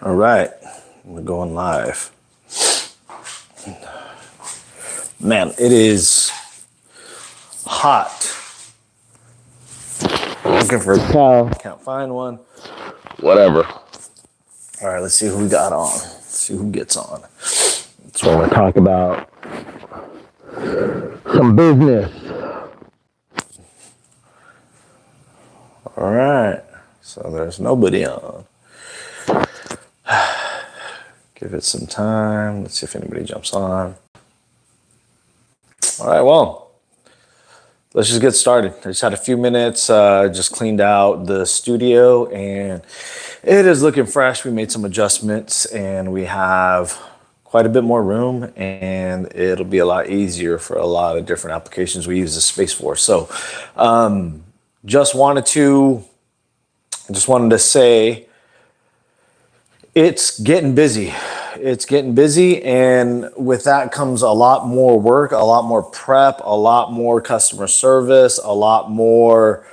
All right, we're going live. Man, it is hot. Looking for a cow. Can't find one. Whatever. All right, let's see who we got on. Let's see who gets on. So we're going to talk about some business. All right, so there's nobody on. Give it some time. Let's see if anybody jumps on. All right, well, let's just get started. I just had a few minutes, just cleaned out the studio, and it is looking fresh. We made some adjustments, and we have quite a bit more room, and it'll be a lot easier for a lot of different applications we use this space for. So just wanted to say it's getting busy. It's getting busy, and with that comes a lot more work, a lot more prep, a lot more customer service, a lot more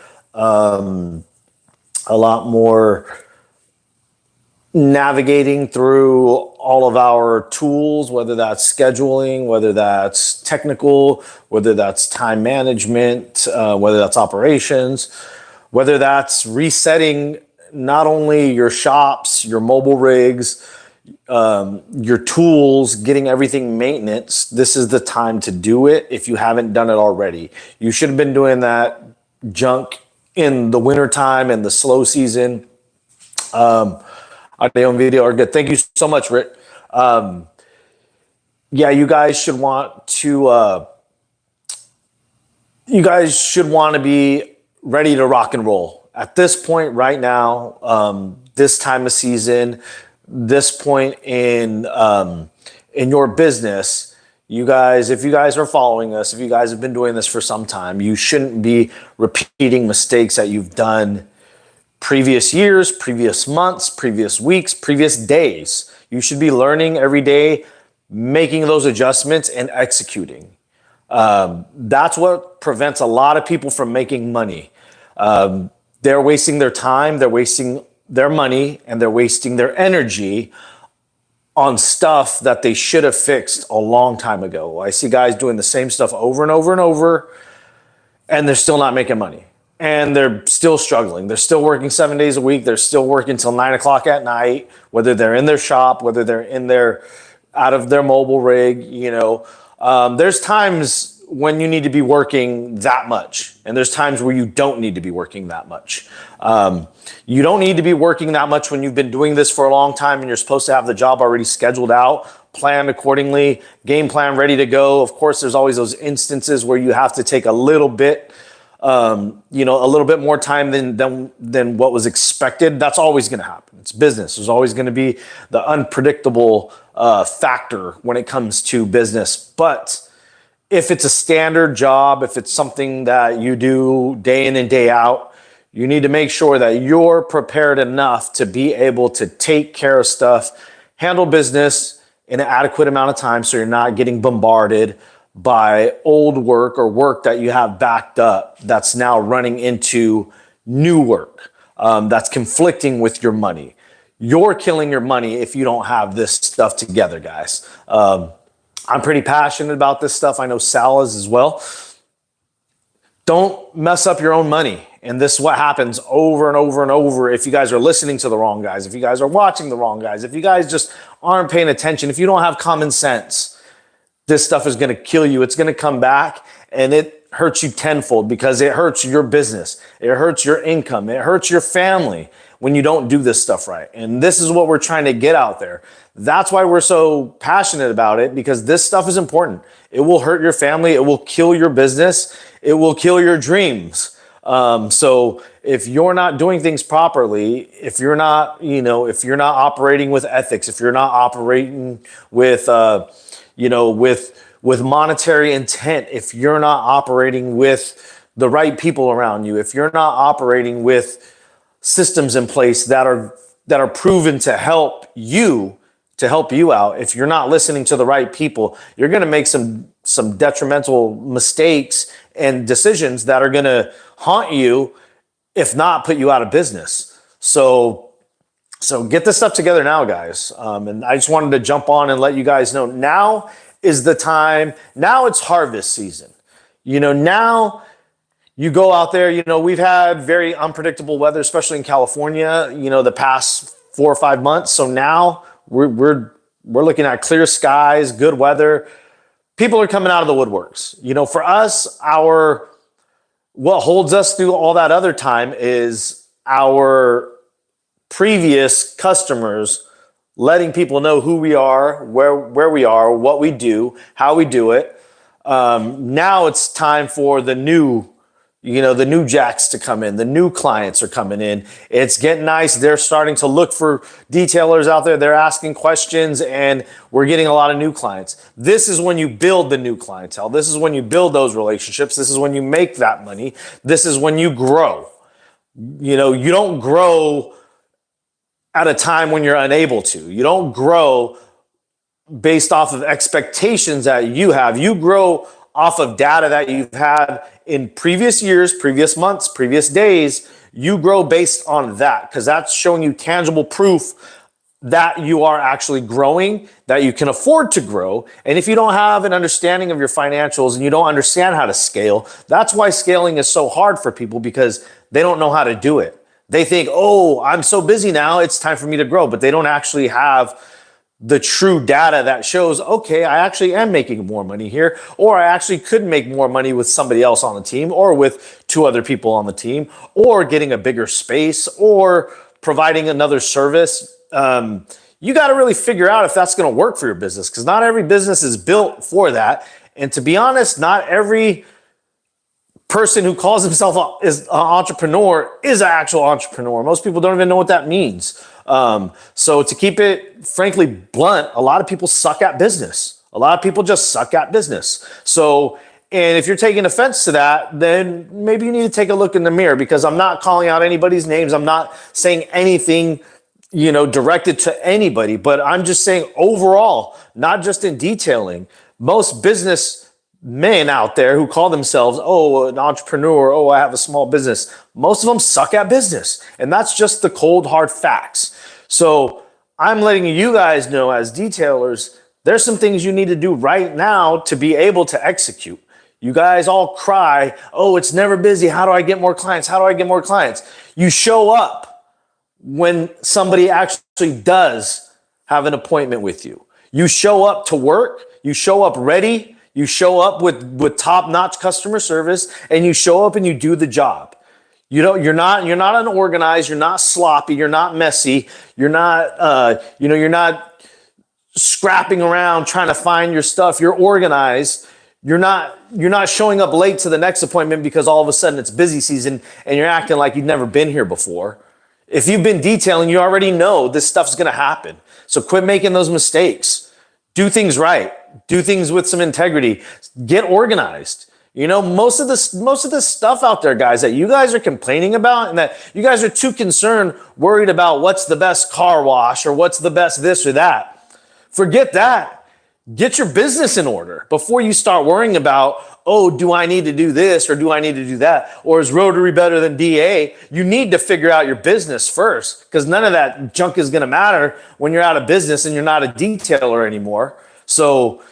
navigating through all of our tools, whether that's scheduling, whether that's technical, whether that's time management, whether that's operations, whether that's resetting not only your shops, your mobile rigs, your tools, getting everything maintenance. This is the time to do it if you haven't done it already. You should have been doing that junk in the wintertime and the slow season. Audio and video are good. Thank you so much, Rick. Yeah, you guys should want to be ready to rock and roll. At this point right now, this time of season, this point in your business, you guys, if you guys are following us, if you guys have been doing this for some time, you shouldn't be repeating mistakes that you've done previous years, previous months, previous weeks, previous days. You should be learning every day, making those adjustments and executing. That's what prevents a lot of people from making money. They're wasting their time, they're wasting their money, and they're wasting their energy on stuff that they should have fixed a long time ago. I see guys doing the same stuff over and over and over, and they're still not making money. And they're still struggling. They're still working 7 days a week. They're still working till 9 o'clock at night, whether they're in their shop, whether they're out of their mobile rig. There's times when you need to be working that much, and there's times where you don't need to be working that much. You don't need to be working that much when you've been doing this for a long time and you're supposed to have the job already scheduled out, planned accordingly, game plan ready to go. Of course, there's always those instances where you have to take a little bit more time than what was expected. That's always going to happen. It's business. There's always going to be the unpredictable factor when it comes to business. But if it's a standard job, if it's something that you do day in and day out, you need to make sure that you're prepared enough to be able to take care of stuff, handle business in an adequate amount of time so you're not getting bombarded by old work or work that you have backed up that's now running into new work that's conflicting with your money. You're killing your money if you don't have this stuff together, guys. I'm pretty passionate about this stuff. I know Sal is as well. Don't mess up your own money. And this is what happens over and over and over if you guys are listening to the wrong guys, if you guys are watching the wrong guys, if you guys just aren't paying attention, if you don't have common sense, this stuff is going to kill you. It's going to come back, and it hurts you tenfold because it hurts your business. It hurts your income. It hurts your family when you don't do this stuff right. And this is what we're trying to get out there. That's why we're so passionate about it, because this stuff is important. It will hurt your family. It will kill your business. It will kill your dreams. So if you're not doing things properly, if you're not operating with ethics, if you're not operating with monetary intent, if you're not operating with the right people around you, if you're not operating with systems in place that are proven to help you out, if you're not listening to the right people, you're going to make some detrimental mistakes and decisions that are going to haunt you, if not put you out of business. So So get this stuff together now, guys. And I just wanted to jump on and let you guys know now is the time. Now it's harvest season. Now you go out there, we've had very unpredictable weather, especially in California, the past 4 or 5 months. So now we're looking at clear skies, good weather. People are coming out of the woodworks. For us, what holds us through all that other time is our previous customers letting people know who we are, where we are, what we do, how we do it. Now it's time for the new jacks to come in. The new clients are coming in. It's getting nice. They're starting to look for detailers out there. They're asking questions, and we're getting a lot of new clients. This is when you build the new clientele. This is when you build those relationships. This is when you make that money. This is when you grow. You don't grow at a time when you're unable to. You don't grow based off of expectations that you have. You grow off of data that you've had in previous years, previous months, previous days. You grow based on that because that's showing you tangible proof that you are actually growing, that you can afford to grow. And if you don't have an understanding of your financials and you don't understand how to scale, that's why scaling is so hard for people, because they don't know how to do it. They think, oh, I'm so busy now, it's time for me to grow. But they don't actually have the true data that shows, okay, I actually am making more money here, or I actually could make more money with somebody else on the team, or with 2 other people on the team, or getting a bigger space, or providing another service. You got to really figure out if that's going to work for your business, because not every business is built for that. And to be honest, not every person who calls himself is an entrepreneur is an actual entrepreneur. Most people don't even know what that means. So to keep it frankly blunt, a lot of people suck at business. A lot of people just suck at business. So, and if you're taking offense to that, then maybe you need to take a look in the mirror, because I'm not calling out anybody's names. I'm not saying anything, directed to anybody, but I'm just saying overall, not just in detailing, most business men out there who call themselves, oh, an entrepreneur, oh, I have a small business, most of them suck at business. And that's just the cold, hard facts. So I'm letting you guys know, as detailers, there's some things you need to do right now to be able to execute. You guys all cry, oh, it's never busy. How do I get more clients? How do I get more clients? You show up when somebody actually does have an appointment with you. You show up to work, you show up ready, you show up with top-notch customer service, and you show up and you do the job. You're not unorganized, you're not sloppy, you're not messy, you're not you're not scrapping around trying to find your stuff. You're organized. You're not showing up late to the next appointment because all of a sudden it's busy season and you're acting like you've never been here before. If you've been detailing, you already know this stuff's going to happen. So quit making those mistakes. Do things right. Do things with some integrity. Get organized. Most of the stuff out there, guys, that you guys are complaining about and that you guys are too concerned, worried about what's the best car wash or what's the best this or that. Forget that. Get your business in order before you start worrying about, oh, do I need to do this or do I need to do that? Or is Rotary better than DA? You need to figure out your business first, because none of that junk is going to matter when you're out of business and you're not a detailer anymore. So,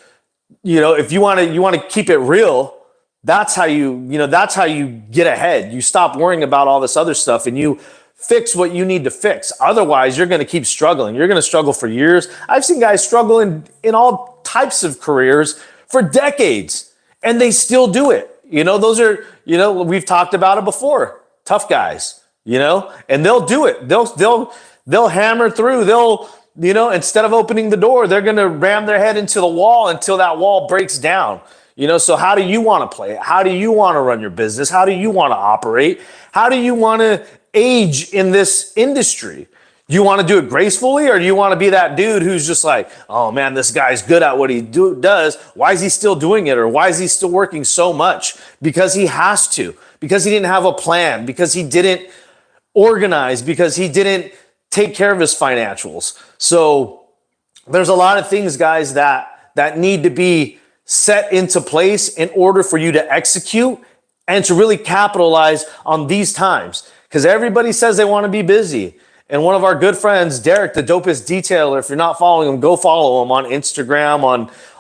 if you want to keep it real, that's how you get ahead. You stop worrying about all this other stuff and you fix what you need to fix. Otherwise, you're going to keep struggling. You're going to struggle for years. I've seen guys struggle in all types of careers for decades, and they still do it. Those are, we've talked about it before. Tough guys, and they'll do it. They'll hammer through. Instead of opening the door, they're going to ram their head into the wall until that wall breaks down. So how do you want to play it? How do you want to run your business? How do you want to operate? How do you want to age in this industry? Do you want to do it gracefully, or do you want to be that dude who's just like, oh man, this guy's good at what he does. Why is he still doing it? Or why is he still working so much? Because he has to, because he didn't have a plan, because he didn't organize, because he didn't take care of his financials. So there's a lot of things, guys, that need to be set into place in order for you to execute and to really capitalize on these times. Because everybody says they want to be busy. And one of our good friends, Derek, the dopest detailer, if you're not following him, go follow him on Instagram,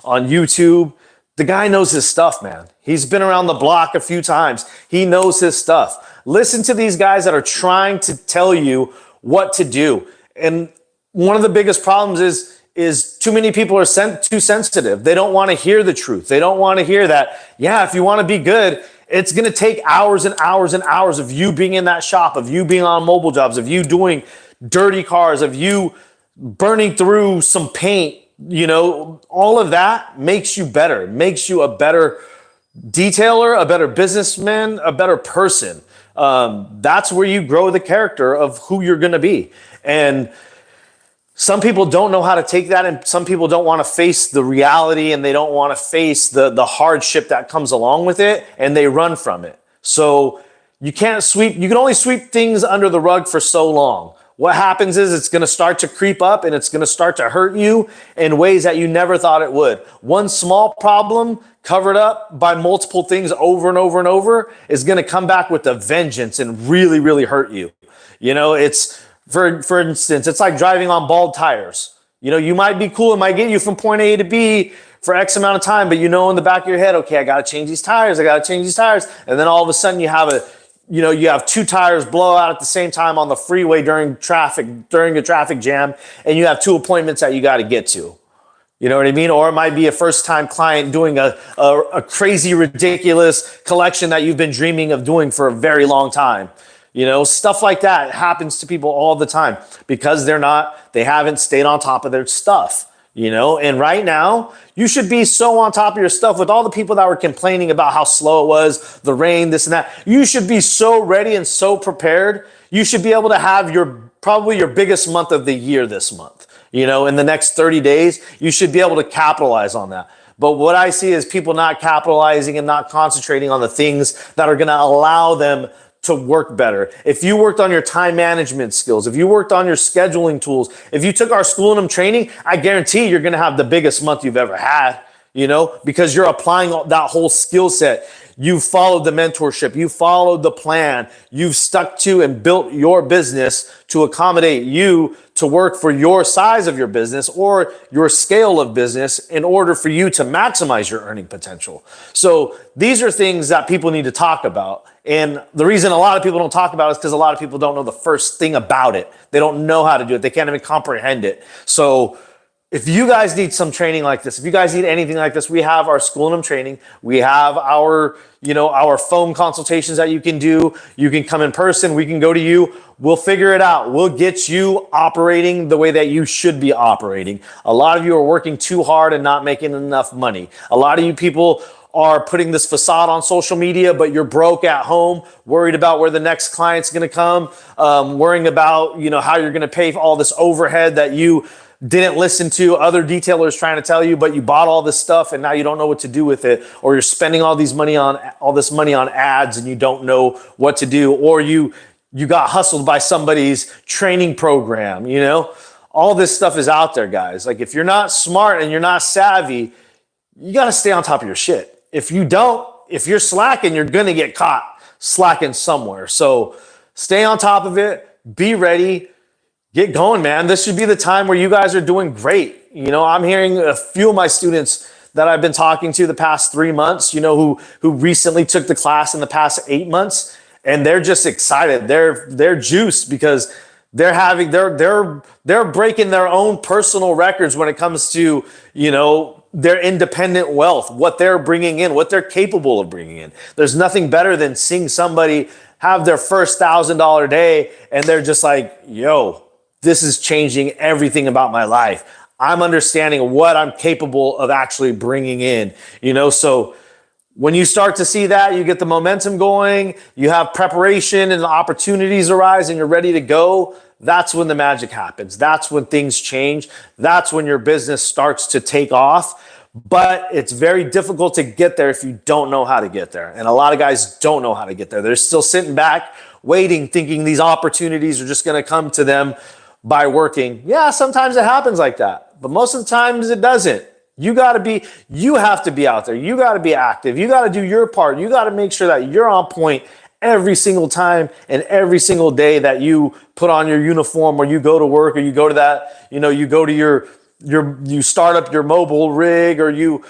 on YouTube. The guy knows his stuff, man. He's been around the block a few times. He knows his stuff. Listen to these guys that are trying to tell you what to do. And one of the biggest problems is too many people are too sensitive. They don't want to hear the truth. They don't want to hear that, yeah, if you want to be good, it's going to take hours and hours and hours of you being in that shop, of you being on mobile jobs, of you doing dirty cars, of you burning through some paint. All of that makes you better, makes you a better detailer, a better businessman, a better person. That's where you grow the character of who you're going to be. And some people don't know how to take that, and some people don't want to face the reality, and they don't want to face the hardship that comes along with it, and they run from it. So you can only sweep things under the rug for so long. What happens is it's going to start to creep up, and it's going to start to hurt you in ways that you never thought it would. One small problem covered up by multiple things over and over and over is going to come back with a vengeance and really, really hurt you. It's, for instance, it's like driving on bald tires. You might be cool. It might get you from point A to B for X amount of time, but in the back of your head, okay, I got to change these tires. And then all of a sudden you have two tires blow out at the same time on the freeway during a traffic jam, and you have two appointments that you got to get to. You know what I mean? Or it might be a first-time client doing a crazy, ridiculous collection that you've been dreaming of doing for a very long time. Stuff like that happens to people all the time because they haven't stayed on top of their stuff, and right now you should be so on top of your stuff. With all the people that were complaining about how slow it was, the rain, this and that, you should be so ready and so prepared. You should be able to have probably your biggest month of the year this month, in the next 30 days, you should be able to capitalize on that. But what I see is people not capitalizing and not concentrating on the things that are going to allow them to work better. If you worked on your time management skills, if you worked on your scheduling tools, if you took our School and Them training, I guarantee you're going to have the biggest month you've ever had, because you're applying that whole skill set. You followed the mentorship. You followed the plan. You've stuck to and built your business to accommodate you to work for your size of your business or your scale of business in order for you to maximize your earning potential. So these are things that people need to talk about. And the reason a lot of people don't talk about it is because a lot of people don't know the first thing about it. They don't know how to do it. They can't even comprehend it. So if you guys need some training like this, if you guys need anything like this, we have our School and Them training. We have our phone consultations that you can do. You can come in person. We can go to you. We'll figure it out. We'll get you operating the way that you should be operating. A lot of you are working too hard and not making enough money. A lot of you people are putting this facade on social media, but you're broke at home, worried about where the next client's going to come, worrying about, how you're going to pay for all this overhead that you didn't listen to other detailers trying to tell you, but you bought all this stuff and now you don't know what to do with it, or you're spending all this money on ads and you don't know what to do, or you got hustled by somebody's training program. All this stuff is out there, guys. Like, if you're not smart and you're not savvy, you got to stay on top of your shit. If you're slacking, you're going to get caught slacking somewhere. So stay on top of it, be ready. Get going, man. This should be the time where you guys are doing great. I'm hearing a few of my students that I've been talking to the past 3 months, who recently took the class in the past 8 months, and they're just excited. They're juiced because they're breaking their own personal records when it comes to, their independent wealth, what they're bringing in, what they're capable of bringing in. There's nothing better than seeing somebody have their first $1,000 day and they're just like, yo, this is changing everything about my life. I'm understanding what I'm capable of actually bringing in, so when you start to see that, you get the momentum going, you have preparation and the opportunities arise and you're ready to go. That's when the magic happens. That's when things change. That's when your business starts to take off. But it's very difficult to get there if you don't know how to get there. And a lot of guys don't know how to get there. They're still sitting back, waiting, thinking these opportunities are just going to come to them by working. Yeah, sometimes it happens like that, but most of the times it doesn't. You have to be out there. You got to be active. You got to do your part. You got to make sure that you're on point every single time and every single day that you put on your uniform or you go to work or you go to that, you go to you start up your mobile rig or you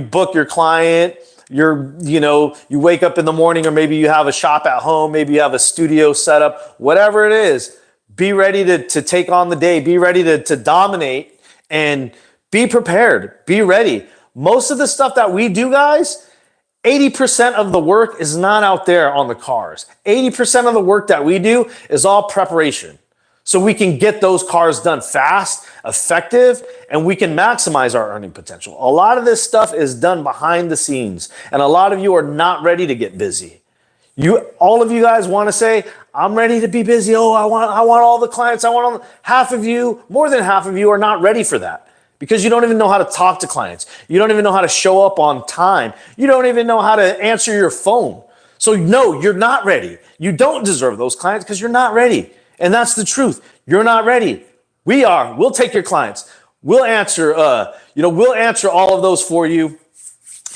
book your client, you wake up in the morning, or maybe you have a shop at home, maybe you have a studio set up, whatever it is, be ready to take on the day, be ready to dominate, and be prepared, be ready. Most of the stuff that we do, guys, 80% of the work is not out there on the cars. 80% of the work that we do is all preparation. So we can get those cars done fast, effective, and we can maximize our earning potential. A lot of this stuff is done behind the scenes, and a lot of you are not ready to get busy. All of you guys want to say, I'm ready to be busy. Oh, I want all the clients. Half of you, more than half of you are not ready for that because you don't even know how to talk to clients. You don't even know how to show up on time. You don't even know how to answer your phone. So no, you're not ready. You don't deserve those clients because you're not ready. And that's the truth. You're not ready. We are. We'll take your clients. We'll answer, we'll answer all of those for you.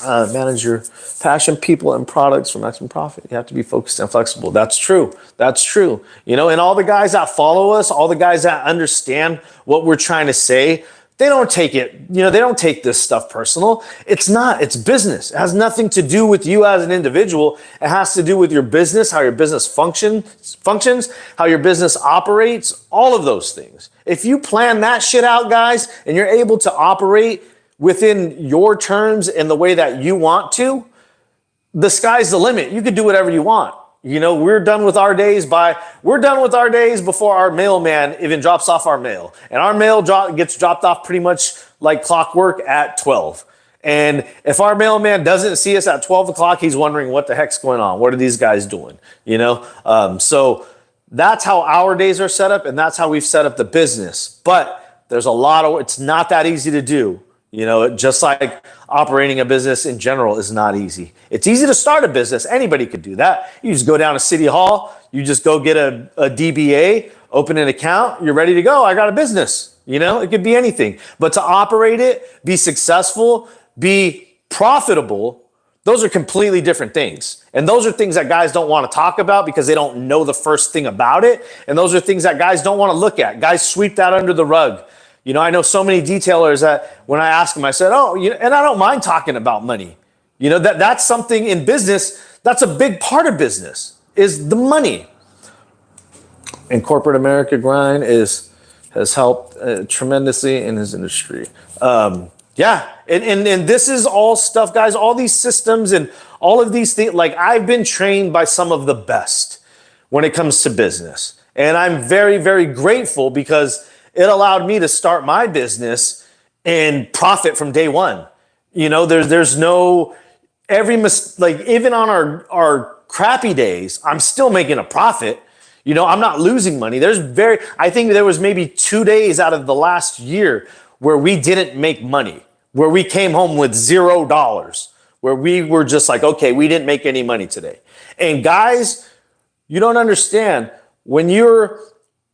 Manage your passion, people, and products for maximum profit. You have to be focused and flexible. That's true. That's true. And all the guys that follow us, all the guys that understand what we're trying to say, they don't take it, they don't take this stuff personal. It's business. It has nothing to do with you as an individual. It has to do with your business, how your business functions, how your business operates, all of those things. If you plan that shit out, guys, and you're able to operate within your terms and the way that you want to, the sky's the limit. You could do whatever you want. We're done with our days before our mailman even drops off our mail. And our mail gets dropped off pretty much like clockwork at 12. And if our mailman doesn't see us at 12 o'clock, he's wondering what the heck's going on. What are these guys doing? So that's how our days are set up, and that's how we've set up the business. But it's not that easy to do. Just like operating a business in general is not easy. It's easy to start a business. Anybody could do that. You just go down to City Hall. You just go get a DBA, open an account. You're ready to go. I got a business. It could be anything. But to operate it, be successful, be profitable, those are completely different things. And those are things that guys don't want to talk about because they don't know the first thing about it. And those are things that guys don't want to look at. Guys sweep that under the rug. I know so many detailers that when I ask them, I said, and I don't mind talking about money. That's something in business, that's a big part of business, is the money. And corporate America grind has helped tremendously in his industry. And this is all stuff, guys, all these systems and all of these things. Like, I've been trained by some of the best when it comes to business. And I'm very, very grateful because it allowed me to start my business and profit from day one. There's no even on our crappy days, I'm still making a profit. I'm not losing money. I think there was maybe 2 days out of the last year where we didn't make money, where we came home with $0, where we were just like, okay, we didn't make any money today. And guys, you don't understand when your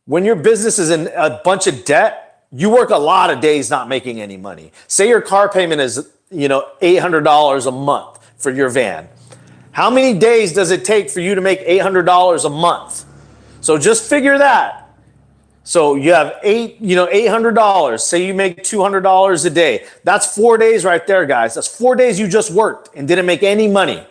business is in a bunch of debt, you work a lot of days not making any money. Say your car payment is, $800 a month for your van. How many days does it take for you to make $800 a month? So just figure that. So you have $800. Say you make $200 a day. That's 4 days right there, guys. That's 4 days you just worked and didn't make any money.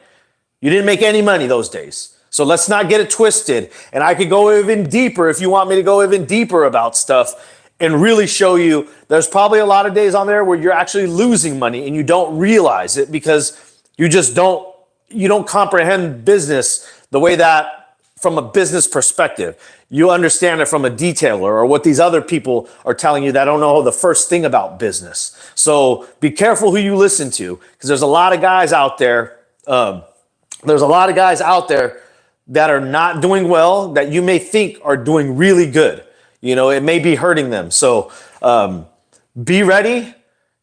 You didn't make any money those days. So let's not get it twisted. And I could go even deeper if you want me to go even deeper about stuff and really show you there's probably a lot of days on there where you're actually losing money and you don't realize it because you don't comprehend business the way that from a business perspective. You understand it from a detailer or what these other people are telling you that don't know the first thing about business. So be careful who you listen to because there's a lot of guys out there. That are not doing well, that you may think are doing really good. It may be hurting them. So be ready.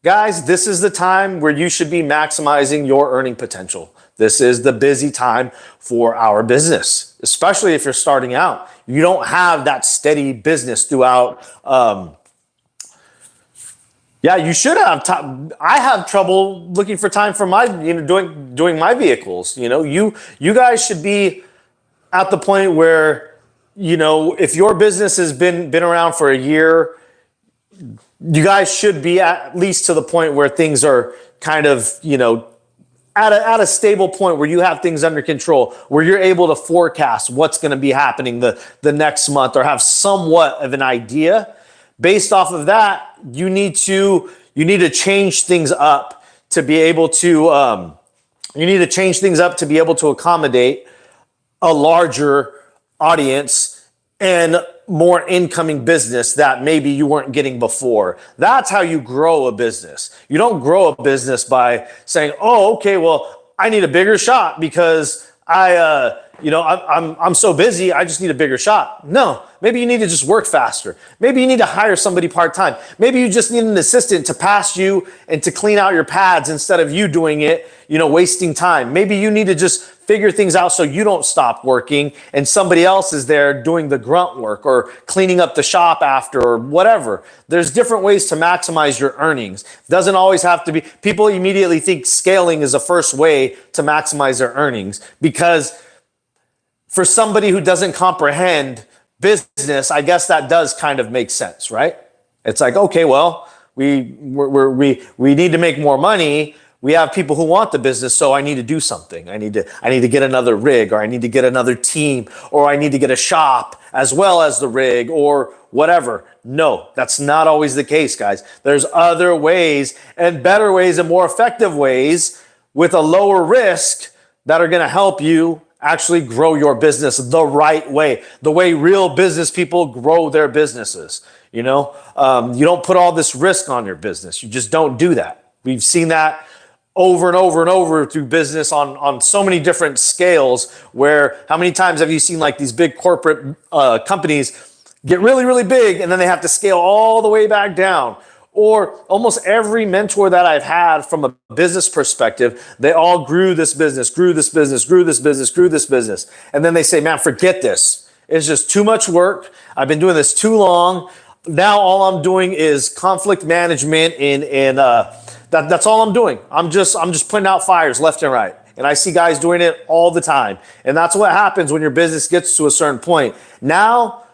Guys, this is the time where you should be maximizing your earning potential. This is the busy time for our business, especially if you're starting out. You don't have that steady business throughout. You should have time. I have trouble looking for time for my, doing my vehicles. You guys should be at the point where, if your business has been around for a year, you guys should be at least to the point where things are kind of, at a stable point where you have things under control, where you're able to forecast what's going to be happening the next month, or have somewhat of an idea. Based off of that, you need to change things up to be able to accommodate a larger audience and more incoming business that maybe you weren't getting before. That's how you grow a business. You don't grow a business by saying, "Oh, okay, well, I need a bigger shop because I'm so busy. I just need a bigger shop." No, maybe you need to just work faster. Maybe you need to hire somebody part-time. Maybe you just need an assistant to pass you and to clean out your pads instead of you doing it, wasting time. Maybe you need to just figure things out so you don't stop working and somebody else is there doing the grunt work or cleaning up the shop after or whatever. There's different ways to maximize your earnings. Doesn't always have to be. People immediately think scaling is the first way to maximize their earnings, because for somebody who doesn't comprehend business, I guess that does kind of make sense, right? It's like, okay, well, we need to make more money. We have people who want the business, so I need to do something. I need to get another rig, or I need to get another team, or I need to get a shop as well as the rig, or whatever. No, that's not always the case, guys. There's other ways and better ways and more effective ways with a lower risk that are going to help you actually grow your business the right way, the way real business people grow their businesses. You don't put all this risk on your business. You just don't do that. We've seen that over and over and over through business on so many different scales, where how many times have you seen like these big corporate companies get really, really big and then they have to scale all the way back down? Or almost every mentor that I've had from a business perspective, they all grew this business. And then they say, "Man, forget this. It's just too much work. I've been doing this too long. Now all I'm doing is conflict management and that's all I'm doing. I'm just putting out fires left and right." And I see guys doing it all the time. And that's what happens when your business gets to a certain point. Now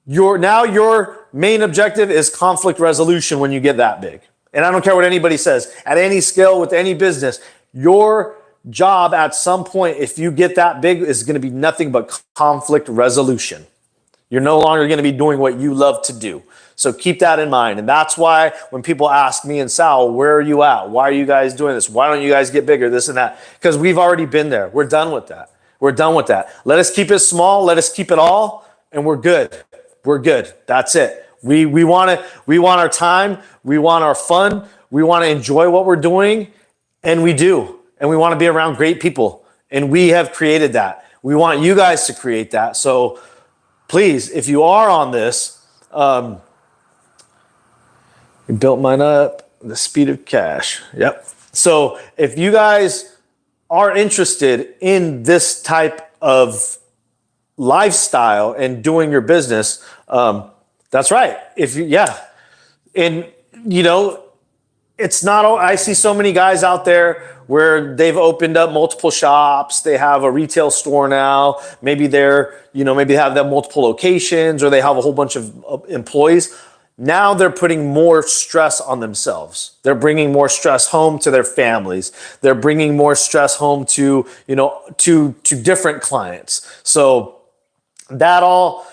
your main objective is conflict resolution when you get that big. And I don't care what anybody says. At any scale with any business, your job at some point, if you get that big, is going to be nothing but conflict resolution. You're no longer going to be doing what you love to do. So keep that in mind. And that's why when people ask me and Sal, "Where are you at? Why are you guys doing this? Why don't you guys get bigger?" This and that. Because we've already been there. We're done with that. Let us keep it small. Let us keep it all. And we're good. We're good. That's it. We want our time. We want our fun. We want to enjoy what we're doing. And we do. And we want to be around great people. And we have created that. We want you guys to create that. So please, if you are on this, we built mine up, the speed of cash. Yep. So if you guys are interested in this type of lifestyle and doing your business, that's right. And it's not, I see so many guys out there where they've opened up multiple shops. They have a retail store now. Maybe maybe they have them multiple locations, or they have a whole bunch of employees. Now they're putting more stress on themselves. They're bringing more stress home to their families. They're bringing more stress home to different clients. So that all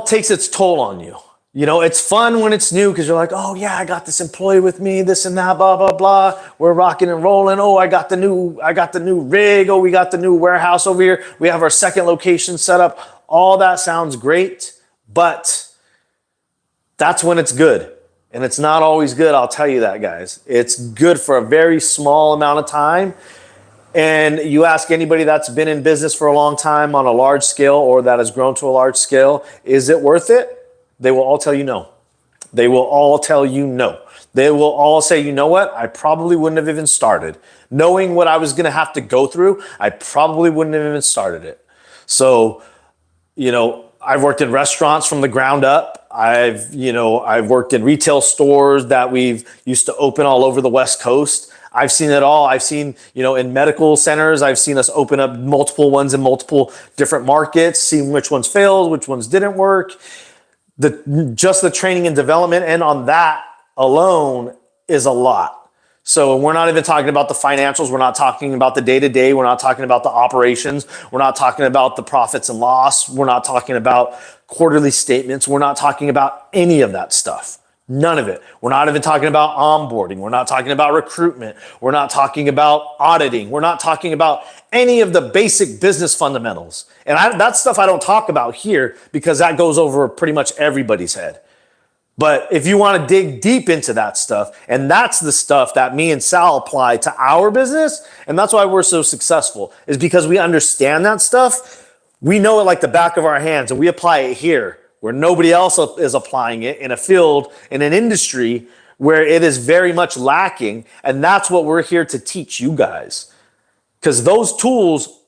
takes its toll on you. It's fun when it's new because you're like, "Oh yeah, I got this employee with me, this and that, blah, blah, blah. We're rocking and rolling. Oh, I got the new rig. Oh, we got the new warehouse over here. We have our second location set up." All that sounds great, but that's when it's good. And it's not always good, I'll tell you that, guys. It's good for a very small amount of time. And you ask anybody that's been in business for a long time on a large scale, or that has grown to a large scale, is it worth it? They will all tell you no. They will all tell you no. They will all say, "You know what? I probably wouldn't have even started. Knowing what I was going to have to go through, I probably wouldn't have even started it." So, I've worked in restaurants from the ground up. I've worked in retail stores that we've used to open all over the West Coast. I've seen it all. I've seen, in medical centers, I've seen us open up multiple ones in multiple different markets, seeing which ones failed, which ones didn't work. Just the training and development, and on that alone is a lot. So we're not even talking about the financials. We're not talking about the day-to-day. We're not talking about the operations. We're not talking about the profits and loss. We're not talking about quarterly statements. We're not talking about any of that stuff. None of it. We're not even talking about onboarding. We're not talking about recruitment. We're not talking about auditing. We're not talking about any of the basic business fundamentals. And that stuff I don't talk about here because that goes over pretty much everybody's head. But if you want to dig deep into that stuff, and that's the stuff that me and Sal apply to our business, and that's why we're so successful, is because we understand that stuff. We know it like the back of our hands, and we apply it here where nobody else is applying it in a field, in an industry where it is very much lacking. And that's what we're here to teach you guys. Because those tools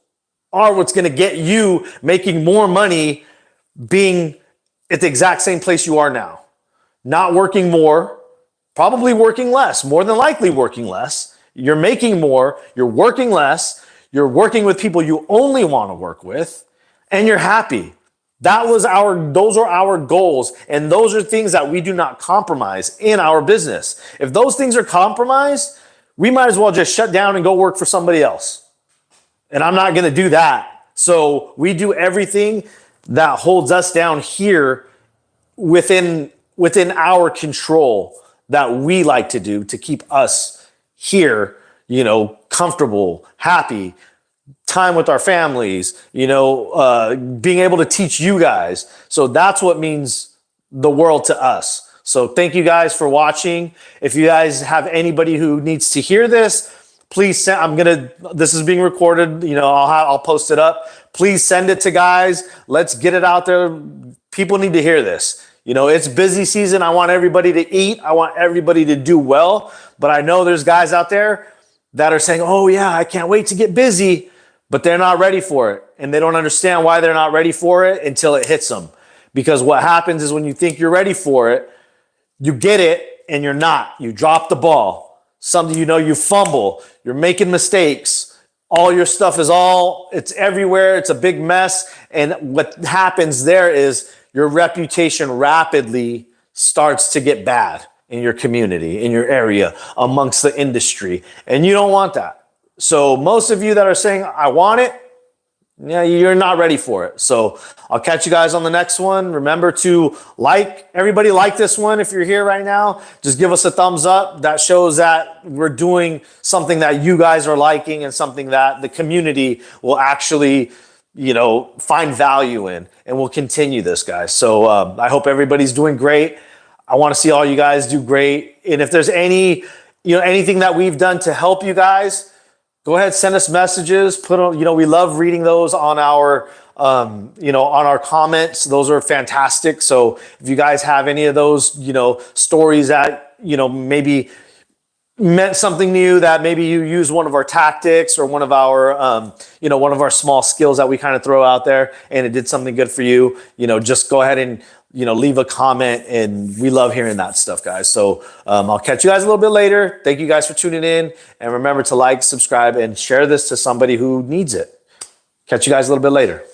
are what's going to get you making more money being at the exact same place you are now. Not working more, probably working less, more than likely working less. You're making more, you're working less, you're working with people you only want to work with, and you're happy. Those are our goals, and those are things that we do not compromise in our business. If those things are compromised, we might as well just shut down and go work for somebody else. And I'm not going to do that. So we do everything that holds us down here within our control that we like to do to keep us here, comfortable, happy, time with our families, being able to teach you guys. So that's what means the world to us. So thank you guys for watching. If you guys have anybody who needs to hear this, please send, this is being recorded, I'll post it up. Please send it to guys. Let's get it out there. People need to hear this. It's busy season. I want everybody to eat. I want everybody to do well. But I know there's guys out there that are saying, oh yeah, I can't wait to get busy, but they're not ready for it. And they don't understand why they're not ready for it until it hits them. Because what happens is when you think you're ready for it, you get it and you're not. You drop the ball. Something, you fumble. You're making mistakes. All your stuff it's everywhere. It's a big mess. And what happens there is your reputation rapidly starts to get bad in your community, in your area, amongst the industry. And you don't want that. So most of you that are saying, I want it, you're not ready for it. So I'll catch you guys on the next one. Remember to everybody like this one. If you're here right now, just give us a thumbs up. That shows that we're doing something that you guys are liking and something that the community will actually find value in, and we'll continue this, guys. So I hope everybody's doing great. I want to see all you guys do great. And if there's anything that we've done to help you guys, go ahead, send us messages. We love reading those on our, on our comments. Those are fantastic. So if you guys have any of those, stories that, maybe meant something new, that maybe you use one of our tactics or one of our small skills that we kind of throw out there and it did something good for you, just go ahead and, leave a comment, and we love hearing that stuff, guys. So I'll catch you guys a little bit later. Thank you guys for tuning in, and remember to like, subscribe, and share this to somebody who needs it. Catch you guys a little bit later.